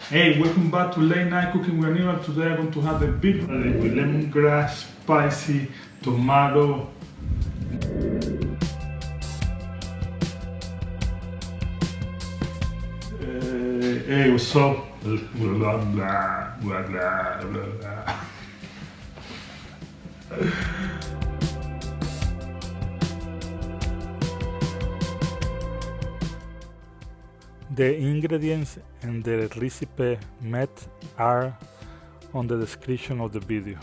Hey, welcome back to Late Night Cooking with Animal. Today I'm going to have a big with lemongrass, spicy, tomato. Hey, what's up? Blah, blah, blah, blah, blah, blah. The ingredients and the recipe made are on the description of the video.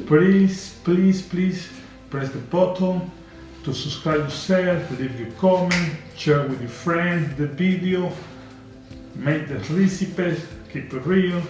Please press the button to subscribe yourself, leave your comment, share with your friends the video, make the recipes, keep it real.